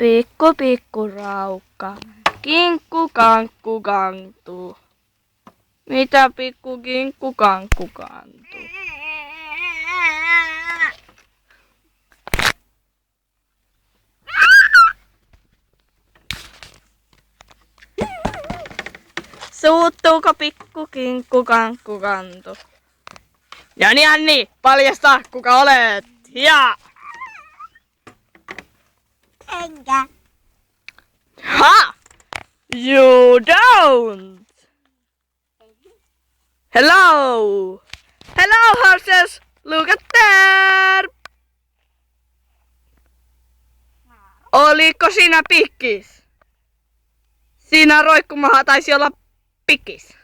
Pikku pikku raukka, kinkku kankku kantuu. Mitä pikku kinkku kankku kantuu? Suuttuuko pikku kinkku kankku kantu? Jani, paljasta kuka olet! Ja! Enkä. Ha! You don't! Hello! Hello horses! Look at there! Oliko siinä pikkis? Siinä roikkumaha taisi olla pikkis.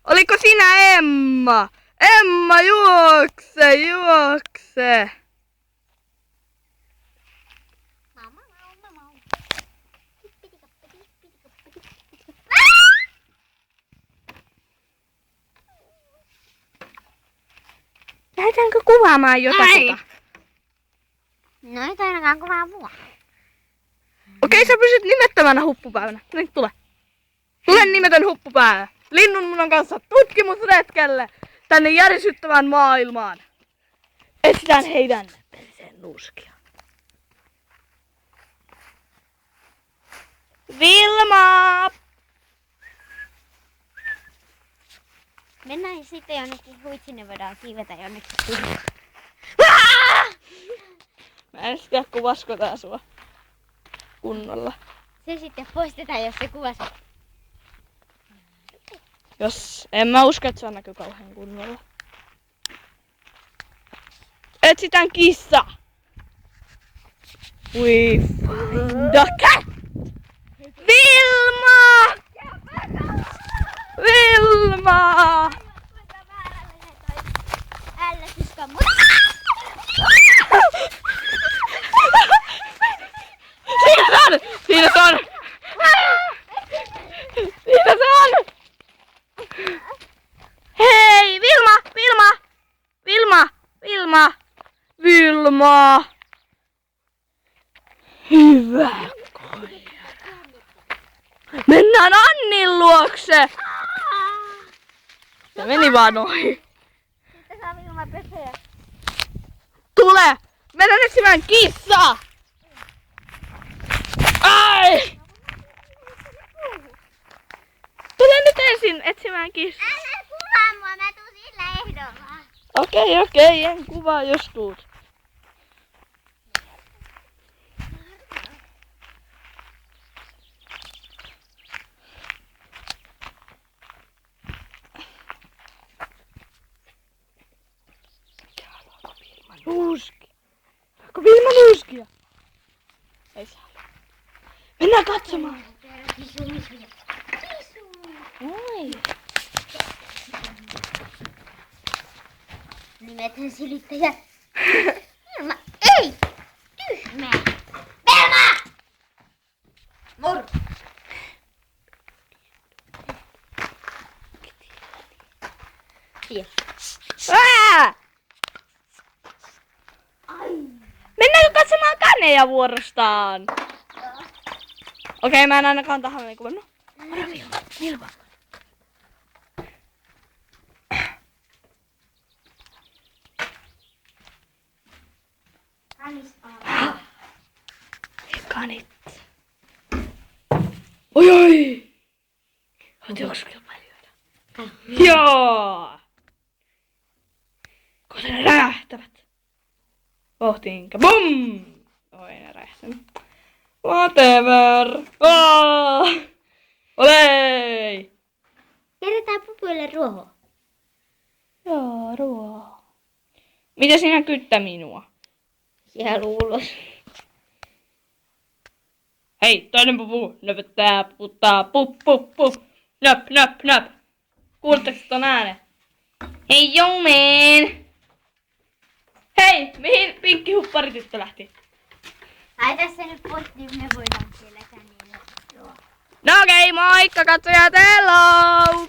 Oliko siinä Emma? Emma, juokse, juokse! Lähdetäänkö kuvaamaan jotakuta? No ei ainakaan kuvaa mua. Okei, sä pysyt nimettömänä huppupäivänä. Nyt tule. Tule nimetön huppupäivä. Linnunmunan kanssa tutkimusretkelle tänne järisyttävään maailmaan. Etsitään heidän perseen nuuskia. Vilma! Mennään sitten jonnekin huitsinne, voidaan kiivetä jonnekin. Mä en tiedä kuvasko tää sua kunnolla. Se sitten poistetaan, jos se kuvasi. Jos en mä usko, että se näkyy kauhean kunnolla. Etsitään kissa! We find the cat! Vilma! Vilma! Ällötyskammu. Siinä se on! Siinä se on! Siinä se on! Hei! Vilma! Vilma! Vilma! Vilma! Vilma! Hyvä koira. Mennään Annin luokse! Se meni vaan ohi. Sitten saa Vilma peseä. Tule! Mennään etsimään kissaa! Ai! Tule nyt ensin etsimään kissaa. Älä kuvaa mua, mä tuun sillä ehdolla. Okei, en kuvaa jos tuut. Nuuski. Saako Vilma nuuskia? Ei saa. Mennään katsomaan. Oi. Nimetön silittäjä. Vilma, ei! Tyhmä! Vilma! Mor! Ää! Mennäänkö katsomaan kaneja vuorostaan? Okei, mä en ainakaan tahan kuvan. No, Vilma. Kanit. Oi! Oot juoksukilpailijoita. Joo! Koska ne räjähtävät. Pohtiinka. Bum! Oi, ne räjähtänyt. Whatever. Olei! Kerätään pupuille ruohoa. Joo, ruoho. Mitä sinä kyttä minua? Siellä ulos. Hei, toinen pupu. Nöpöttää, puputtaa, pup, pup, pup. Nöp, nöp, nöp. Kuuletteko ton äänen? Hei, Joumeen! Hei, mihin pinkki hupparityttö lähti? Laita se nyt pois, niin me voidaan siellä niille. No okei, moikka katsojat, hello!